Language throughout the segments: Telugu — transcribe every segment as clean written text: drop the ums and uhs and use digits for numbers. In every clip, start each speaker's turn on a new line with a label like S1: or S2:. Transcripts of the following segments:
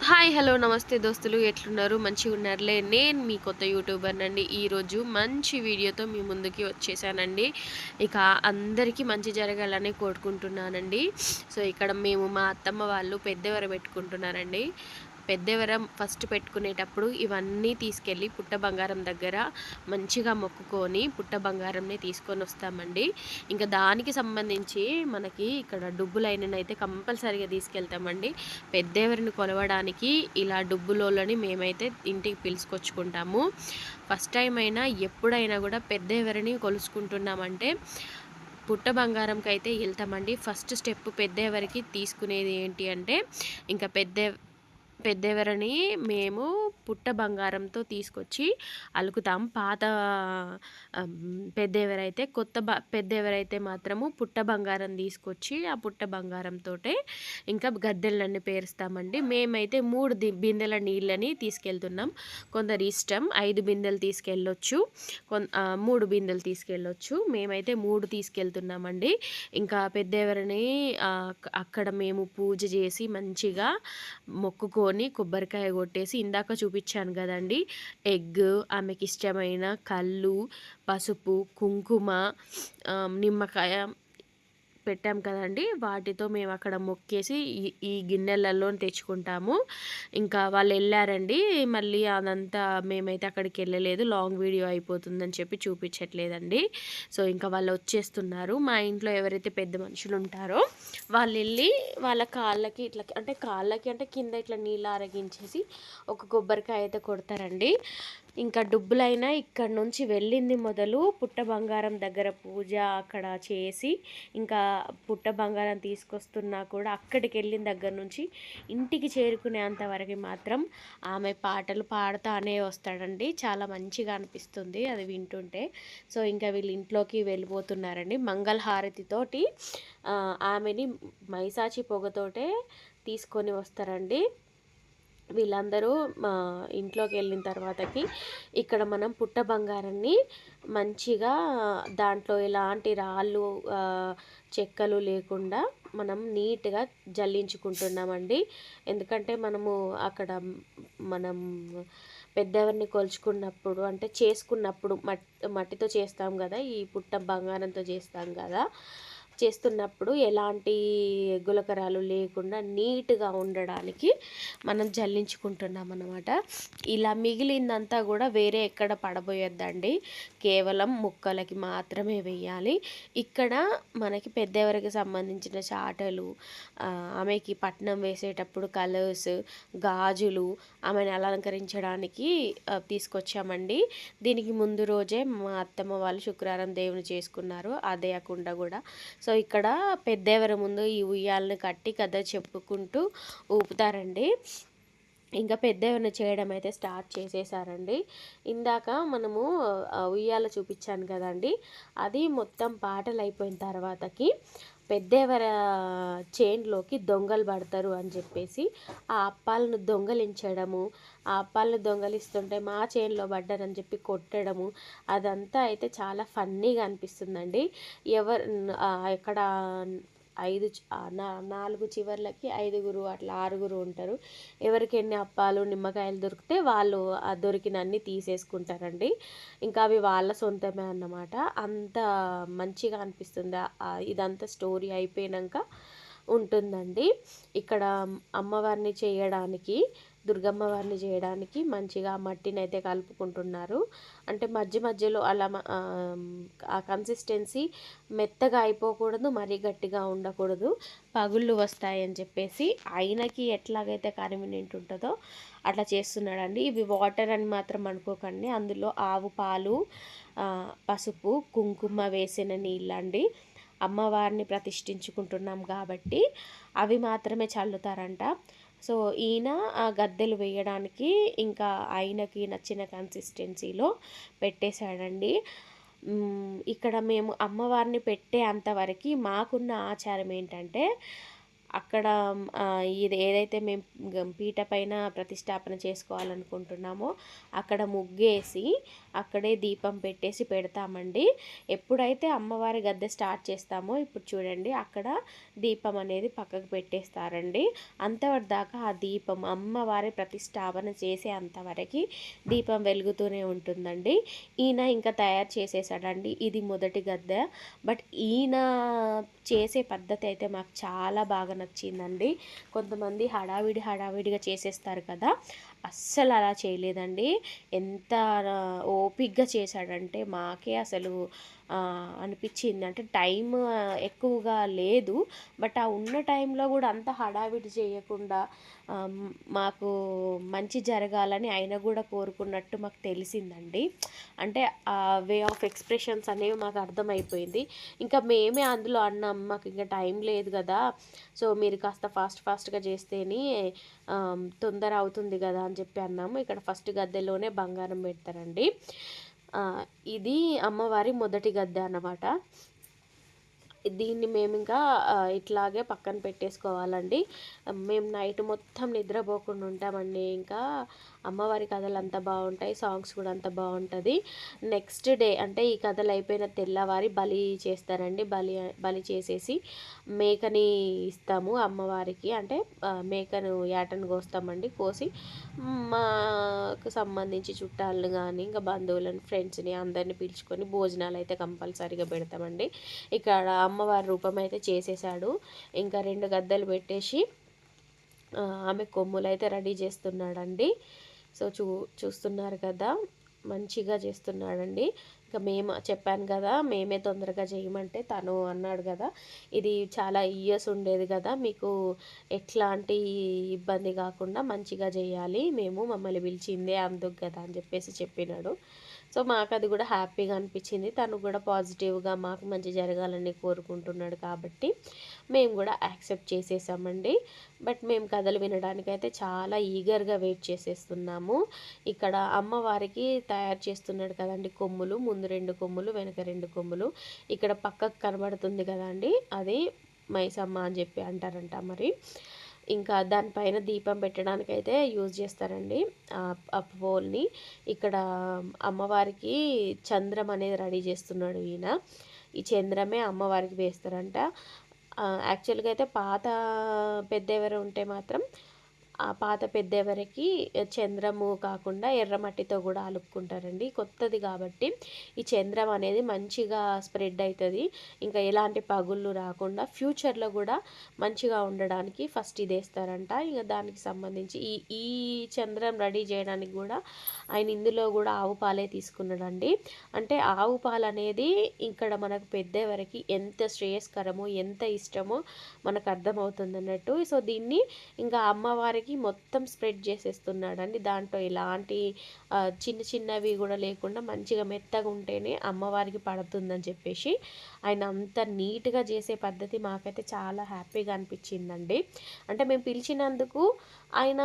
S1: హాయ్ హలో నమస్తే దోస్తులు ఎట్లున్నారు మంచిగా ఉన్నారులే నేను మీ కొత్త యూట్యూబర్ నండి ఈరోజు మంచి వీడియోతో మీ ముందుకి వచ్చేసానండి ఇక అందరికీ మంచి జరగాలని కోరుకుంటున్నానండి సో ఇక్కడ మేము మా అత్తమ్మ వాళ్ళు పెద్దెవర పెట్టుకుంటున్నారండి పెద్దెవరం ఫస్ట్ పెట్టుకునేటప్పుడు ఇవన్నీ తీసుకెళ్ళి పుట్ట బంగారం దగ్గర మంచిగా మొక్కుకొని పుట్ట బంగారంని తీసుకొని వస్తామండి ఇంకా దానికి సంబంధించి మనకి ఇక్కడ డుబ్బులైన అయితే కంపల్సరీగా తీసుకెళ్తామండి పెద్దెవరిని కొలవడానికి ఇలా డుబ్బులోళ్ళని మేమైతే ఇంటికి పిలుచుకొచ్చుకుంటాము ఫస్ట్ టైం అయినా ఎప్పుడైనా కూడా పెద్దెవరిని కొలుసుకుంటున్నామంటే పుట్ట బంగారంకి అయితే వెళ్తామండి ఫస్ట్ స్టెప్ పెద్దెవరికి తీసుకునేది ఏంటి అంటే ఇంకా పెద్దెవరని మేము పుట్ట బంగారంతో తీసుకొచ్చి అలుకుతాం పాత పెద్దెవరైతే పెద్దెవరైతే మాత్రము పుట్ట బంగారం తీసుకొచ్చి ఆ పుట్ట బంగారంతో ఇంకా గద్దెలన్నీ పేరుస్తామండి మేమైతే 3 బిందెల నీళ్ళని తీసుకెళ్తున్నాం కొందరు ఇష్టం 5 బిందెలు తీసుకెళ్ళొచ్చు 3 బిందెలు తీసుకెళ్ళొచ్చు మేమైతే 3 తీసుకెళ్తున్నామండి ఇంకా పెద్దెవరిని అక్కడ మేము పూజ చేసి మంచిగా మొక్కుకొని కొబ్బరికాయ కొట్టేసి ఇందాక చూపించాను కదండి ఎగ్ ఆమెకి ఇష్టమైన కళ్ళు పసుపు కుంకుమ నిమ్మకాయ పెట్టాం కదండి వాటితో మేము అక్కడ మొక్కేసి ఈ గిన్నెలలో తెచ్చుకుంటాము ఇంకా వాళ్ళు వెళ్ళారండి మళ్ళీ అదంతా మేమైతే అక్కడికి వెళ్ళలేదు లాంగ్ వీడియో అయిపోతుందని చెప్పి చూపించట్లేదండి సో ఇంకా వాళ్ళు వచ్చేస్తున్నారు మా ఇంట్లో ఎవరైతే పెద్ద మనుషులు ఉంటారో వాళ్ళు వెళ్ళి వాళ్ళ కాళ్ళకి ఇట్లా కాళ్ళకి అంటే కింద ఇట్లా నీళ్ళు ఆరగించేసి ఒక కొబ్బరికాయ అయితే కొడతారండి ఇంకా డుబ్బులైనా ఇక్కడ నుంచి వెళ్ళింది మొదలు పుట్ట బంగారం దగ్గర పూజ అక్కడ చేసి ఇంకా పుట్ట బంగారం తీసుకొస్తున్నా కూడా అక్కడికి వెళ్ళిన దగ్గర నుంచి ఇంటికి చేరుకునేంత వరకు మాత్రం ఆమె పాటలు పాడుతానే వస్తాడండి చాలా మంచిగా అనిపిస్తుంది అది వింటుంటే సో ఇంకా వీళ్ళు ఇంట్లోకి వెళ్ళిపోతున్నారండి మంగళహారతితోటి ఆమెని మైసాచి పొగతోటే తీసుకొని వస్తారండి వీళ్ళందరూ ఇంట్లోకి వెళ్ళిన తర్వాతకి ఇక్కడ మనం పుట్ట బంగారాన్ని మంచిగా దాంట్లో ఎలాంటి రాళ్ళు చెక్కలు లేకుండా మనం నీట్గా జల్లించుకుంటున్నామండి ఎందుకంటే మనము అక్కడ మనం పెద్దవారిని కొలుచుకున్నప్పుడు అంటే చేసుకున్నప్పుడు మట్టితో చేస్తాం కదా ఈ పుట్ట బంగారంతో చేస్తాం కదా చేస్తున్నప్పుడు ఎలాంటి గులకరాలు లేకుండా నీట్గా ఉండడానికి మనం జల్లించుకుంటున్నాం అన్నమాట ఇలా మిగిలిందంతా కూడా వేరే ఎక్కడ పడబోయొద్దండి కేవలం ముక్కలకి మాత్రమే వేయాలి ఇక్కడ మనకి పెద్దెవరికి సంబంధించిన చాటలు ఆమెకి పట్నం వేసేటప్పుడు కలర్స్ గాజులు ఆమెను అలంకరించడానికి తీసుకొచ్చామండి దీనికి ముందు రోజే మా అత్తమ్మ వాళ్ళు శుక్రవారం దేవుని చేసుకున్నారు అదే కుండ కూడా సో ఇక్కడ పెద్దెవరి ముందు ఈ ఉయ్యాలను కట్టి కథ చెప్పుకుంటూ ఊపుతారండి ఇంకా పెద్దవన్న చేయడం అయితే స్టార్ట్ చేసేసారండి ఇందాక మనము ఉయ్యాల చూపించాను కదండి అది మొత్తం పాటలు అయిపోయిన తర్వాతకి పెద్దెవర చైన్లోకి దొంగలు పడతారు అని చెప్పేసి ఆ అప్పాలను దొంగలించడము ఆ అప్పాలను దొంగలిస్తుంటే మా చైన్లో పడ్డారని చెప్పి కొట్టడము అదంతా అయితే చాలా ఫన్నీగా అనిపిస్తుందండి ఎక్కడ 4 చివర్లకి 5 అట్లా 6 ఉంటారు ఎవరికి ఎన్ని అప్పాలు నిమ్మకాయలు దొరికితే వాళ్ళు ఆ దొరికినన్ని తీసేసుకుంటారండి ఇంకా అవి వాళ్ళ సొంతమే అన్నమాట అంత మంచిగా అనిపిస్తుంది ఇదంతా స్టోరీ అయిపోయాక ఉంటుందండి ఇక్కడ అమ్మవారిని చేయడానికి దుర్గమ్మ వారిని చేయడానికి మంచిగా మట్టిని అయితే కలుపుకుంటున్నారు అంటే మధ్యలో అలా ఆ కన్సిస్టెన్సీ మెత్తగా అయిపోకూడదు మరీ గట్టిగా ఉండకూడదు పగుళ్ళు వస్తాయని చెప్పేసి ఆయనకి ఎట్లాగైతే కన్వీనియంట్ ఉంటుందో అట్లా చేస్తున్నాడండి ఇవి వాటర్ అని మాత్రం అనుకోకండి అందులో ఆవు పాలు పసుపు కుంకుమ వేసిన నీళ్ళండి అమ్మవారిని ప్రతిష్ఠించుకుంటున్నాం కాబట్టి అవి మాత్రమే చల్లుతారంట సో ఈయన ఆ గద్దెలు వేయడానికి ఇంకా ఆయనకి నచ్చిన కన్సిస్టెన్సీలో పెట్టేశాడండి ఇక్కడ మేము అమ్మవారిని పెట్టే అంతవరకు మాకున్న ఆచారం ఏంటంటే అక్కడ ఇది ఏదైతే మేము పీట పైన ప్రతిష్టాపన చేసుకోవాలనుకుంటున్నామో అక్కడ ముగ్గేసి అక్కడే దీపం పెట్టేసి పెడతామండి. ఎప్పుడైతే అమ్మవారి గద్దె స్టార్ట్ చేస్తామో ఇప్పుడు చూడండి అక్కడ దీపం అనేది పక్కకు పెట్టేస్తారండి. అంతవరకు దాకా ఆ దీపం అమ్మవారి ప్రతిష్టాపన చేసే అంతవరకు దీపం వెలుగుతూనే ఉంటుందండి. ఈయన ఇంకా తయారు చేసేసాడండి. ఇది మొదటి గద్దె. బట్ ఈయన చేసే పద్ధతి అయితే మాకు చాలా బాగా నచ్చిందండి. కొంతమంది హడావిడిగా చేసేస్తారు కదా, అస్సలు అలా చేయలేదండి. ఎంత ఓపిక్గా చేశాడంటే మాకే అసలు అనిపించింది. అంటే టైం ఎక్కువగా లేదు, బట్ ఆ ఉన్న టైంలో కూడా అంత హడావిడి చేయకుండా మాకు మంచి జరగాలని ఆయన కూడా కోరుకున్నట్టు మాకు తెలిసిందండి. అంటే ఆ వే ఆఫ్ ఎక్స్ప్రెషన్స్ అనేవి మాకు అర్థమైపోయింది. ఇంకా మేమే అందులో అన్నాం, మాకు ఇంకా టైం లేదు కదా, సో మీరు కాస్త ఫాస్ట్గా చేస్తేనే తొందర అవుతుంది కదా అని చెప్పి అన్నాము. ఇక్కడ ఫస్ట్ గద్దెలోనే బంగారం పెడతారండి. ఇది అమ్మవారి మొదటి గద్దె అన్నమాట. దీన్ని మేము ఇంకా ఇట్లాగే పక్కన పెట్టేసుకోవాలండి. మేము నైట్ మొత్తం నిద్రపోకుండా ఉంటామండి. ఇంకా అమ్మవారి కథలు అంత బాగుంటాయి, సాంగ్స్ కూడా అంత బాగుంటుంది. నెక్స్ట్ డే అంటే ఈ కథలు అయిపోయిన తెల్లవారి బలి చేస్తారండి. బలి చేసేసి మేకని ఇస్తాము అమ్మవారికి. అంటే మేకను యాటను కోస్తామండి. కోసి మాకు సంబంధించి చుట్టాలను కానీ ఇంకా బంధువులను, ఫ్రెండ్స్ని అందరిని పిలుచుకొని భోజనాలు అయితే కంపల్సరీగా పెడతామండి. ఇక్కడ అమ్మవారి రూపం అయితే చేసేసాడు. ఇంకా 2 గద్దెలు పెట్టేసి ఆమె కొమ్ములు అయితే రెడీ చేస్తున్నాడండి. సో చూస్తున్నారు కదా, మంచిగా చేస్తున్నాడండి. ఇంకా మేము చెప్పాను కదా, మేమే తొందరగా చేయమంటే తను అన్నాడు కదా, ఇది చాలా ఇయర్స్ ఉండేది కదా, మీకు ఎట్లాంటి ఇబ్బంది కాకుండా మంచిగా చేయాలి, మేము మమ్మల్ని పిలిచిందే అందుకు కదా అని చెప్పేసి చెప్పినాడు. సో మాకు అది కూడా హ్యాపీగా అనిపించింది. తను కూడా పాజిటివ్గా మాకు మంచి జరగాలని కోరుకుంటున్నాడు కాబట్టి మేము కూడా యాక్సెప్ట్ చేసేసామండి. బట్ మేము కథలు వినడానికైతే చాలా ఈగర్గా వెయిట్ చేసేస్తున్నాము. ఇక్కడ అమ్మవారికి తయారు చేస్తున్నాడు కదండి కొమ్ములు, ముందు 2 కొమ్ములు, వెనక 2 కొమ్ములు. ఇక్కడ పక్కకు కనబడుతుంది కదండి, అది మైసమ్మ అని చెప్పి అంటారంట మరి. ఇంకా దానిపైన దీపం పెట్టడానికైతే యూజ్ చేస్తారండి ఆ పోల్ని. ఇక్కడ అమ్మవారికి చంద్రం అనేది రెడీ చేస్తున్నాడు ఈయన. ఈ చంద్రమే అమ్మవారికి వేస్తారంట. యాక్చువల్గా అయితే పాత పెద్దెవరు ఉంటే మాత్రం ఆ పాత పెద్దెవరికి చంద్రము కాకుండా ఎర్రమట్టితో కూడా అలుపుకుంటారండి. కొత్తది కాబట్టి ఈ చంద్రం అనేది మంచిగా స్ప్రెడ్ అవుతుంది. ఇంకా ఎలాంటి పగుళ్ళు రాకుండా ఫ్యూచర్లో కూడా మంచిగా ఉండడానికి ఫస్ట్ ఇది వేస్తారంట. ఇక దానికి సంబంధించి ఈ ఈ చంద్రం రెడీ చేయడానికి కూడా ఆయన ఇందులో కూడా ఆవు పాలే తీసుకున్నాడండి. అంటే ఆవు పాలు అనేది ఇక్కడ మనకు పెద్దవరకు ఎంత శ్రేయస్కరమో ఎంత ఇష్టమో మనకు అర్థమవుతుంది అన్నట్టు. సో దీన్ని ఇంకా అమ్మవారికి మొత్తం స్ప్రెడ్ చేసేస్తున్నాడండి. దాంట్లో ఎలాంటి చిన్నవి కూడా లేకుండా మంచిగా మెత్తగా ఉంటేనే అమ్మవారికి పడుతుందని చెప్పేసి ఆయన అంత నీట్గా చేసే పద్ధతి మాకైతే చాలా హ్యాపీగా అనిపించిందండి. అంటే మేము పిలిచినందుకు ఆయన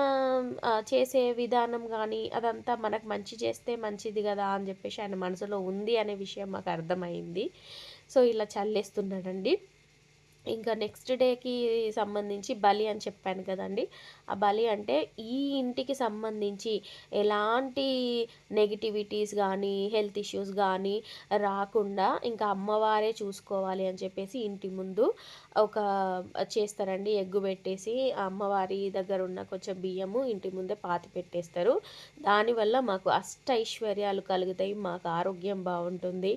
S1: చేసే విధానం కానీ అదంతా మనకు మంచి చేస్తే మంచిది కదా అని చెప్పేసి ఆయన మనసులో ఉంది అనే విషయం మాకు అర్థమైంది. సో ఇలా చల్లేస్తున్నాడండి. ఇంకా నెక్స్ట్ డేకి సంబంధించి బలి అని చెప్పాను కదండి. ఆ బలి అంటే ఈ ఇంటికి సంబంధించి ఎలాంటి నెగిటివిటీస్ కానీ హెల్త్ ఇష్యూస్ కానీ రాకుండా ఇంకా అమ్మవారే చూసుకోవాలి అని చెప్పేసి ఇంటి ముందు ఒక చేస్తారండి. ఎగ్గు పెట్టేసి అమ్మవారి దగ్గర ఉన్న కొంచెం బియ్యము ఇంటి ముందే పాతి పెట్టేస్తారు. దానివల్ల మాకు ఐశ్వర్యాలు కలుగుతాయి, మాకు ఆరోగ్యం బాగుంటుంది,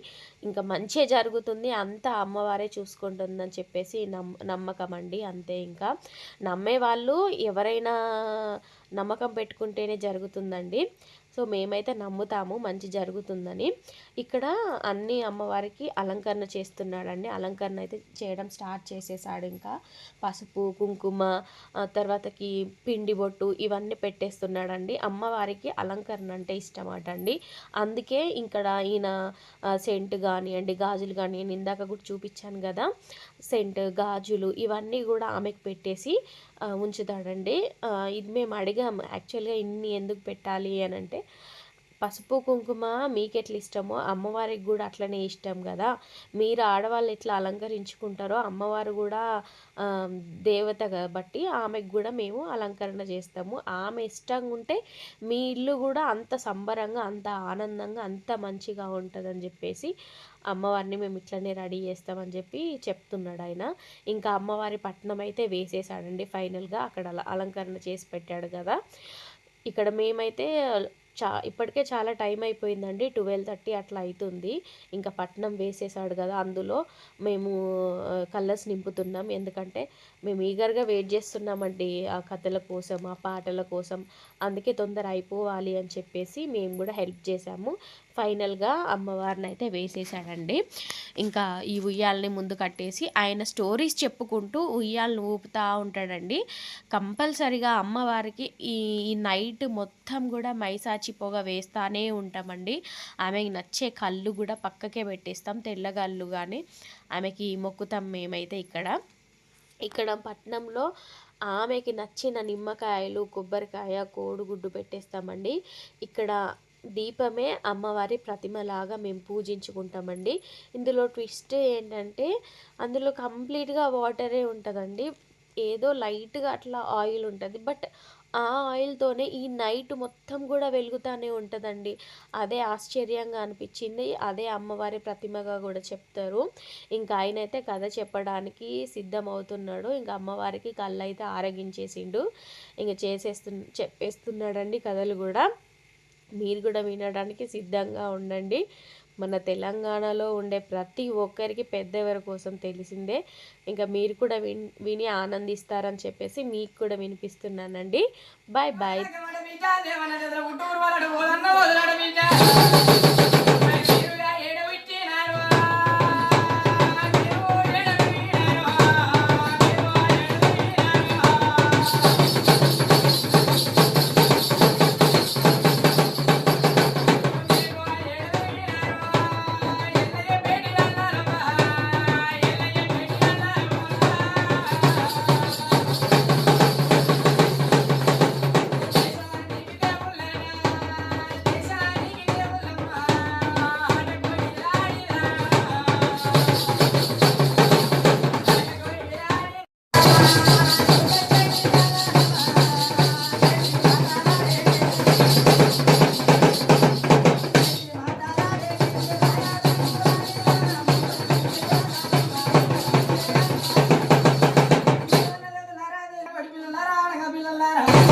S1: ఇంకా మంచి జరుగుతుంది, అంతా అమ్మవారే చూసుకుంటుందని చెప్పేసి నమ్మకం అండి. అంతే. ఇంకా నమ్మేవాళ్ళు ఎవరైనా నమ్మకం పెట్టుకుంటేనే జరుగుతుందండి. సో మేమైతే నమ్ముతాము మంచి జరుగుతుందని. ఇక్కడ అన్ని అమ్మవారికి అలంకరణ చేస్తున్నాడండి. అలంకరణ అయితే చేయడం స్టార్ట్ చేసేసాడు. ఇంకా పసుపు, కుంకుమ, తర్వాతకి పిండి బొట్టు ఇవన్నీ పెట్టేస్తున్నాడండి. అమ్మవారికి అలంకరణ అంటే ఇష్టమాట అండి. అందుకే ఇక్కడ ఈయన సెంట్ కానివ్వండి, గాజులు కానివ్వండి, ఇందాక కూడా చూపించాను కదా, సెంట్, గాజులు ఇవన్నీ కూడా ఆమెకు పెట్టేసి ఉంచుతాడండి. ఇది మేము అడిగాము యాక్చువల్గా ఇన్ని ఎందుకు పెట్టాలి అని అంటే పసుపు కుంకుమ మీకెట్లా ఇష్టమో అమ్మవారికి కూడా అట్లనే ఇష్టం కదా. మీరు ఆడవాళ్ళు ఎట్లా అలంకరించుకుంటారో అమ్మవారు కూడా దేవత కాబట్టి ఆమెకు కూడా మేము అలంకరణ చేస్తాము. ఆమె ఇష్టంగా ఉంటే మీ ఇల్లు కూడా అంత సంబరంగా, అంత ఆనందంగా, అంత మంచిగా ఉంటుందని చెప్పేసి అమ్మవారిని మేము ఇట్లనే రెడీ చేస్తామని చెప్పి చెప్తున్నాడు ఆయన. ఇంకా అమ్మవారి పట్నం అయితే వేసేసాడండి ఫైనల్గా, అక్కడ అలంకరణ చేసి పెట్టాడు కదా. ఇక్కడ మేమైతే ఇప్పటికే చాలా టైం అయిపోయిందండి, 12:30 అట్లా అవుతుంది. ఇంకా పట్నం వేసేసాడు కదా, అందులో మేము కలర్స్ నింపుతున్నాం. ఎందుకంటే మేము ఈగర్గా వెయిట్ చేస్తున్నామండి ఆ కథల కోసం, ఆ పాటల కోసం. అందుకే తొందర అయిపోవాలి అని చెప్పేసి మేము కూడా హెల్ప్ చేసాము. ఫైనల్గా అమ్మవారిని అయితే వేసేసాడండి. ఇంకా ఈ ఉయ్యాలని ముందు కట్టేసి ఆయన స్టోరీస్ చెప్పుకుంటూ ఉయ్యాలను ఊపుతూ ఉంటాడండి. కంపల్సరిగా అమ్మవారికి ఈ నైట్ మొత్తం కూడా మైసాచి పొగ వేస్తానే ఉంటామండి. ఆమెకి నచ్చే కళ్ళు కూడా పక్కకే పెట్టేస్తాం, తెల్లగళ్ళు కానీ ఆమెకి మొక్కుతాం మేమైతే. ఇక్కడ పట్నంలో ఆమెకి నచ్చిన నిమ్మకాయలు, కొబ్బరికాయ, కోడిగుడ్డు పెట్టేస్తామండి. ఇక్కడ దీపమే అమ్మవారి ప్రతిమలాగా మేము పూజించుకుంటామండి. ఇందులో ట్విస్ట్ ఏంటంటే అందులో కంప్లీట్గా వాటరే ఉంటుందండి. ఏదో లైట్గా అట్లా ఆయిల్ ఉంటుంది, బట్ ఆ ఆయిల్తోనే ఈ నైట్ మొత్తం కూడా వెలుగుతూనే ఉంటుందండి. అదే ఆశ్చర్యంగా అనిపించింది. అదే అమ్మవారి ప్రతిమగా కూడా చెప్తారు. ఇంకా ఆయన అయితే కథ చెప్పడానికి సిద్ధమవుతున్నాడు. ఇంకా అమ్మవారికి కళ్ళు అయితే ఆరగించేసిండు. ఇంకా చెప్పేస్తున్నాడండి కథలు కూడా. మీరు కూడా వినడానికి సిద్ధంగా ఉండండి. మన తెలంగాణలో ఉండే ప్రతి ఒక్కరికి పెద్దెవరి కోసం తెలిసిందే. ఇంకా మీరు కూడా విని ఆనందిస్తారని చెప్పేసి మీకు కూడా వినిపిస్తున్నానండి. Bye bye. పిల్లలారా